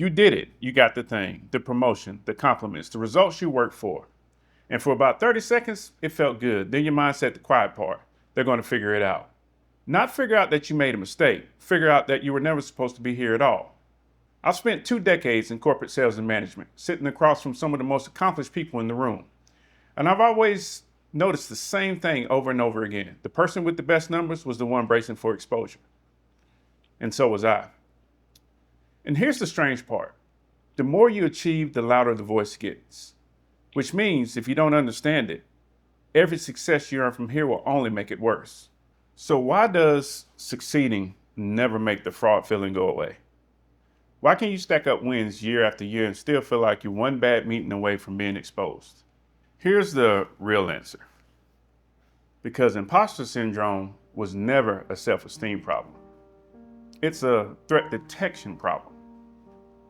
You did it. You got the thing, the promotion, the compliments, the results you worked for. And for about 30 seconds, it felt good. Then your mind said the quiet part. They're going to figure it out. Not figure out that you made a mistake. Figure out that you were never supposed to be here at all. I've spent 2 decades in corporate sales and management, sitting across from some of the most accomplished people in the room. And I've always noticed the same thing over and over again. The person with the best numbers was the one bracing for exposure. And so was I. And here's the strange part. The more you achieve, the louder the voice gets. Which means if you don't understand it, every success you earn from here will only make it worse. So why does succeeding never make the fraud feeling go away? Why can you stack up wins year after year and still feel like you're one bad meeting away from being exposed? Here's the real answer. Because imposter syndrome was never a self-esteem problem. It's a threat detection problem.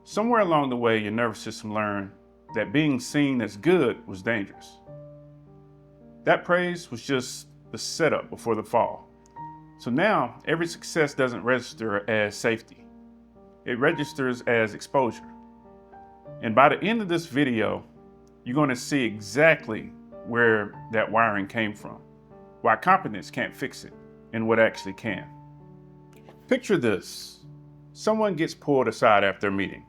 Somewhere along the way, your nervous system learned that being seen as good was dangerous. That praise was just the setup before the fall. So now, every success doesn't register as safety. It registers as exposure. And by the end of this video, you're going to see exactly where that wiring came from, why competence can't fix it, and what actually can. Picture this. Someone gets pulled aside after a meeting.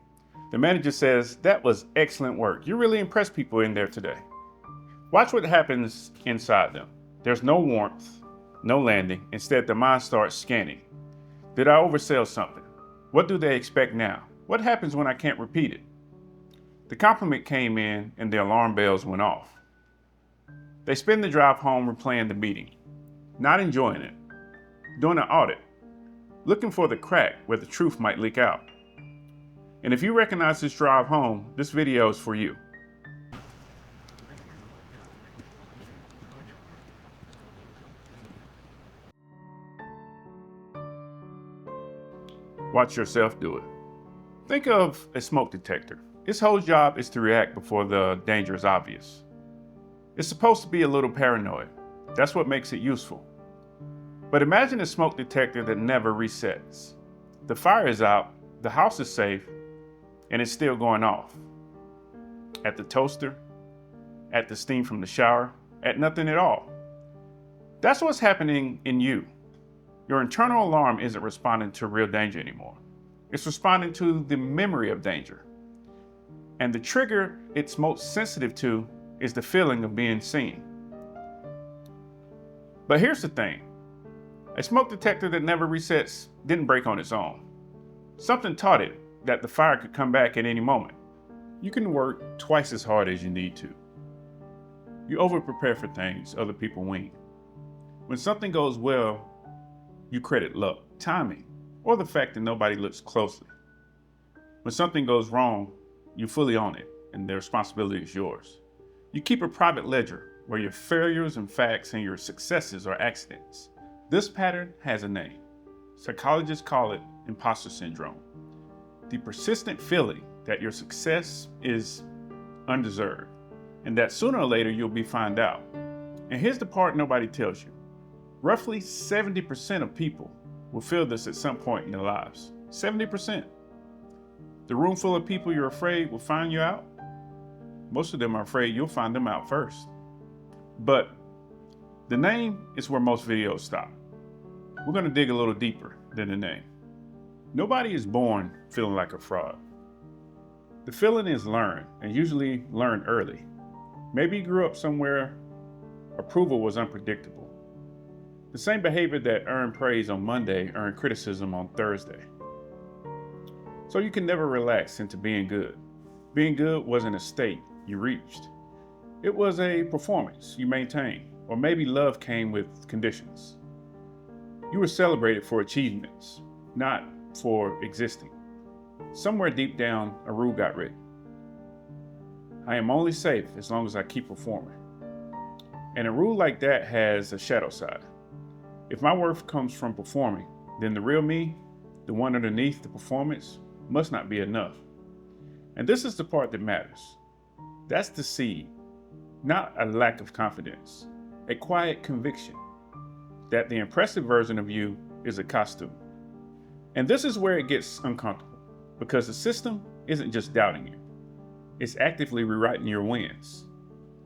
The manager says, "That was excellent work. You really impressed people in there today." Watch what happens inside them. There's no warmth, no landing. Instead, the mind starts scanning. Did I oversell something? What do they expect now? What happens when I can't repeat it? The compliment came in and the alarm bells went off. They spend the drive home replaying the meeting, not enjoying it, doing an audit, looking for the crack where the truth might leak out. And if you recognize this drive home, this video is for you. Watch yourself do it. Think of a smoke detector. Its whole job is to react before the danger is obvious. It's supposed to be a little paranoid. That's what makes it useful. But imagine a smoke detector that never resets. The fire is out, the house is safe, and it's still going off. At the toaster, at the steam from the shower, at nothing at all. That's what's happening in you. Your internal alarm isn't responding to real danger anymore. It's responding to the memory of danger. And the trigger it's most sensitive to is the feeling of being seen. But here's the thing. A smoke detector that never resets didn't break on its own. Something taught it that the fire could come back at any moment. You can work twice as hard as you need to. You over-prepare for things other people wing. When something goes well, you credit luck, timing, or the fact that nobody looks closely. When something goes wrong, you fully own it, and the responsibility is yours. You keep a private ledger where your failures and facts and your successes are accidents. This pattern has a name. Psychologists call it imposter syndrome. The persistent feeling that your success is undeserved, and that sooner or later you'll be found out. And here's the part nobody tells you. Roughly 70% of people will feel this at some point in their lives. 70%. The room full of people you're afraid will find you out. Most of them are afraid you'll find them out first. But the name is where most videos stop. We're going to dig a little deeper than the name. Nobody is born feeling like a fraud. The feeling is learned, and usually learned early. Maybe you grew up somewhere approval was unpredictable. The same behavior that earned praise on Monday earned criticism on Thursday. So you can never relax into being good. Being good wasn't a state you reached. It was a performance you maintained, or maybe love came with conditions. You were celebrated for achievements, not for existing. Somewhere deep down, a rule got written. I am only safe as long as I keep performing. And a rule like that has a shadow side. If my worth comes from performing, then the real me, the one underneath the performance, must not be enough. And this is the part that matters. That's the seed, not a lack of confidence, a quiet conviction that the impressive version of you is a costume. And this is where it gets uncomfortable, because the system isn't just doubting you, it's actively rewriting your wins.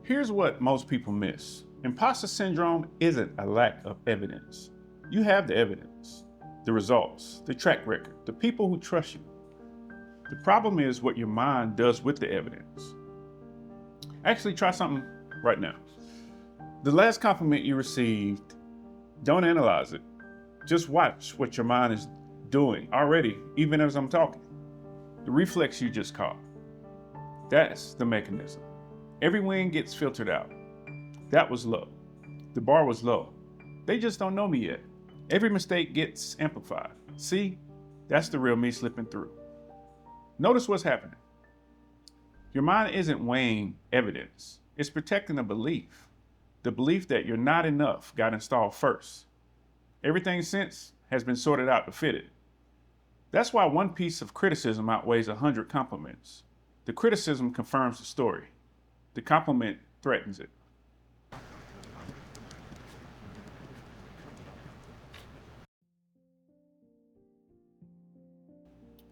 Here's what most people miss. Imposter syndrome isn't a lack of evidence. You have the evidence, the results, the track record, the people who trust you. The problem is what your mind does with the evidence. Actually, try something right now. The last compliment you received, don't analyze it. Just watch what your mind is doing already, even as I'm talking. The reflex you just caught. That's the mechanism. Every win gets filtered out. That was low. The bar was low. They just don't know me yet. Every mistake gets amplified. See, that's the real me slipping through. Notice what's happening. Your mind isn't weighing evidence. It's protecting a belief. The belief that you're not enough got installed first. Everything since has been sorted out to fit it. That's why one piece of criticism outweighs 100 compliments. The criticism confirms the story. The compliment threatens it.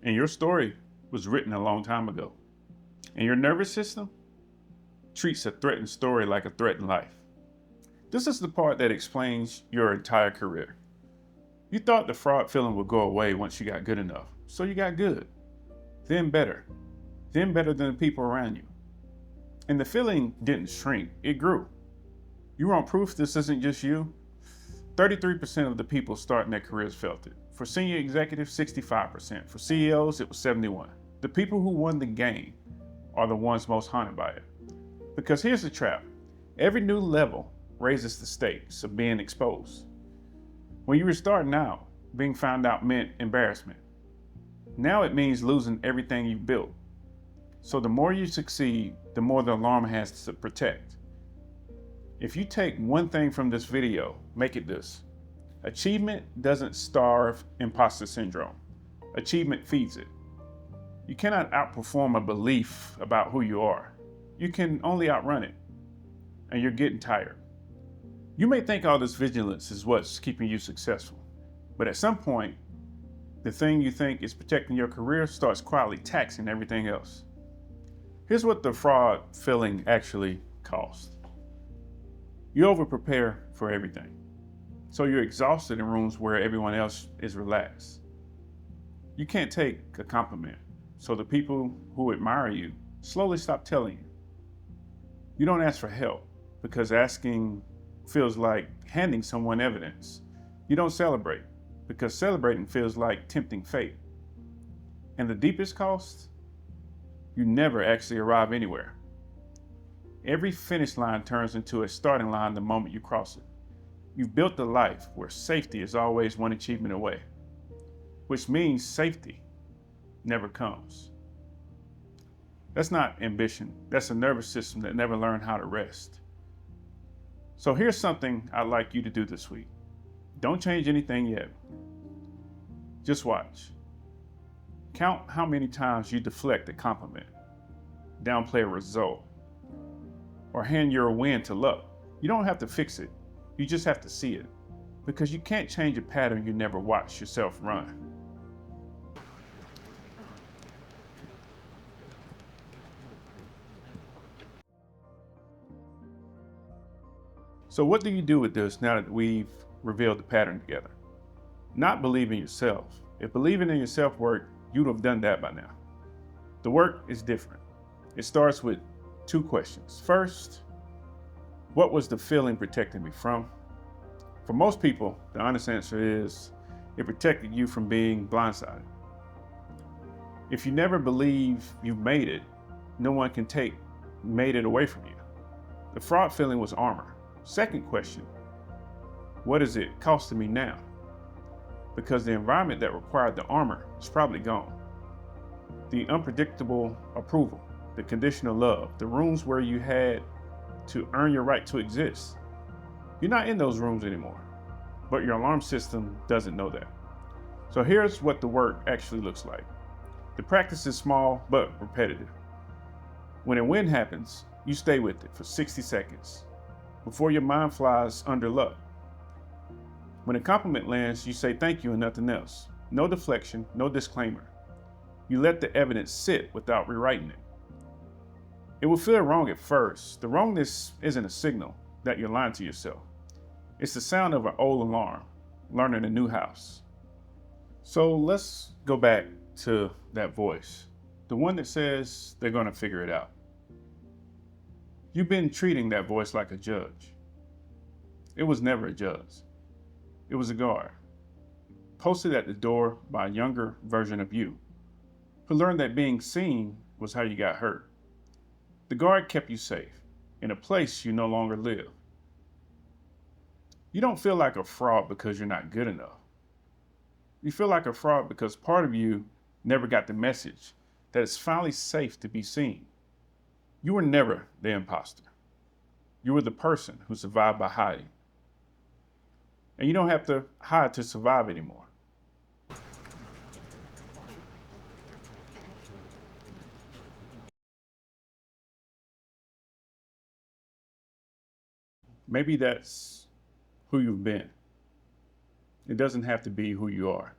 And your story was written a long time ago. And your nervous system treats a threatened story like a threatened life. This is the part that explains your entire career. You thought the fraud feeling would go away once you got good enough. So you got good, then better than the people around you. And the feeling didn't shrink, it grew. You want proof this isn't just you? 33% of the people starting their careers felt it. For senior executives, 65%. For CEOs, it was 71%. The people who won the game are the ones most haunted by it. Because here's the trap. Every new level raises the stakes of being exposed. When you were starting out, being found out meant embarrassment. Now it means losing everything you've built. So the more you succeed, the more the alarm has to protect. If you take one thing from this video, make it this. Achievement doesn't starve imposter syndrome. Achievement feeds it. You cannot outperform a belief about who you are. You can only outrun it. And you're getting tired. You may think all this vigilance is what's keeping you successful. But at some point, the thing you think is protecting your career starts quietly taxing everything else. Here's what the fraud feeling actually costs. You over-prepare for everything. So you're exhausted in rooms where everyone else is relaxed. You can't take a compliment. So the people who admire you slowly stop telling you. You don't ask for help because asking feels like handing someone evidence. You don't celebrate because celebrating feels like tempting fate. And the deepest cost? You never actually arrive anywhere. Every finish line turns into a starting line the moment you cross it. You've built a life where safety is always one achievement away, which means safety never comes. That's not ambition. That's a nervous system that never learned how to rest. So here's something I'd like you to do this week. Don't change anything yet. Just watch. Count how many times you deflect a compliment, downplay a result, or hand your win to luck. You don't have to fix it. You just have to see it. Because you can't change a pattern you never watched yourself run. So what do you do with this now that we've revealed the pattern together? Not believe in yourself. If believing in yourself worked, you'd have done that by now. The work is different. It starts with two questions. First, what was the feeling protecting me from? For most people, the honest answer is it protected you from being blindsided. If you never believe you made it, no one can take made it away from you. The fraud feeling was armor. Second question, what is it costing me now? Because the environment that required the armor is probably gone. The unpredictable approval, the conditional love, the rooms where you had to earn your right to exist. You're not in those rooms anymore, but your alarm system doesn't know that. So here's what the work actually looks like. The practice is small, but repetitive. When a win happens, you stay with it for 60 seconds before your mind flies under luck. When a compliment lands, you say thank you and nothing else. No deflection, no disclaimer. You let the evidence sit without rewriting it. It will feel wrong at first. The wrongness isn't a signal that you're lying to yourself. It's the sound of an old alarm, learning a new house. So let's go back to that voice, the one that says they're going to figure it out. You've been treating that voice like a judge. It was never a judge. It was a guard, posted at the door by a younger version of you, who learned that being seen was how you got hurt. The guard kept you safe, in a place you no longer live. You don't feel like a fraud because you're not good enough. You feel like a fraud because part of you never got the message that it's finally safe to be seen. You were never the imposter. You were the person who survived by hiding. And you don't have to hide to survive anymore. Maybe that's who you've been. It doesn't have to be who you are.